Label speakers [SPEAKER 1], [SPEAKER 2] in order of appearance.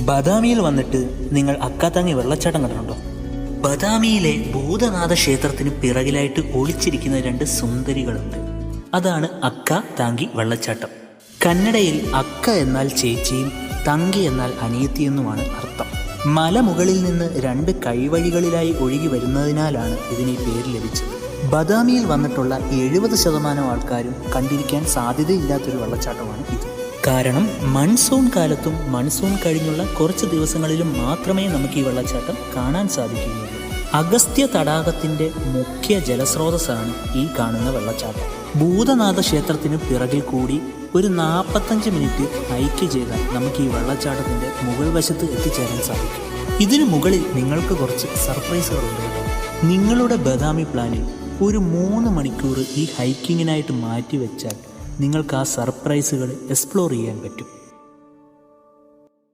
[SPEAKER 1] ബദാമിയിൽ വന്നിട്ട് നിങ്ങൾ അക്കാതാങ്ങി വെള്ളച്ചാട്ടം കണ്ടിട്ടുണ്ടോ? ബദാമിയിലെ ഭൂതനാഥ ക്ഷേത്രത്തിന് പിറകിലായിട്ട് ഒളിച്ചിരിക്കുന്ന രണ്ട് സുന്ദരികളുണ്ട്. അതാണ് അക്ക താങ്കി വെള്ളച്ചാട്ടം. കന്നഡയിൽ അക്ക എന്നാൽ ചേച്ചിയും തങ്കി എന്നാൽ അനിയത്തിയെന്നുമാണ് അർത്ഥം. മലമുകളിൽ നിന്ന് രണ്ട് കൈവഴികളിലായി ഒഴുകി വരുന്നതിനാലാണ് ഇതിന് ഈ പേര് ലഭിച്ചത്. ബദാമിയിൽ വന്നിട്ടുള്ള 70% ആൾക്കാരും കണ്ടിരിക്കാൻ സാധ്യതയില്ലാത്തൊരു വെള്ളച്ചാട്ടമാണ് ഇത്. കാരണം മൺസൂൺ കാലത്തും മൺസൂൺ കഴിഞ്ഞുള്ള കുറച്ച് ദിവസങ്ങളിലും മാത്രമേ നമുക്ക് ഈ വെള്ളച്ചാട്ടം കാണാൻ സാധിക്കുകയുള്ളൂ. അഗസ്ത്യ തടാകത്തിന്റെ മുഖ്യ ജലസ്രോതസ്സാണ് ഈ കാണുന്ന വെള്ളച്ചാട്ടം. ഭൂതനാഥ ക്ഷേത്രത്തിന് പിറകിൽ കൂടി ഒരു 45 മിനിറ്റ് ഹൈക്ക് ചെയ്താൽ നമുക്ക് ഈ വെള്ളച്ചാട്ടത്തിന്റെ മുകൾ വശത്ത് എത്തിച്ചേരാൻ സാധിക്കും. ഇതിനു മുകളിൽ നിങ്ങൾക്ക് കുറച്ച് സർപ്രൈസുകളുണ്ട്. നിങ്ങളുടെ ബദാമി പ്ലാനിൽ ഒരു 3 മണിക്കൂർ ഈ ഹൈക്കിങ്ങിനായിട്ട് മാറ്റിവെച്ചാൽ നിങ്ങൾക്ക് ആ സർപ്രൈസുകൾ എക്സ്പ്ലോർ ചെയ്യാൻ പറ്റും.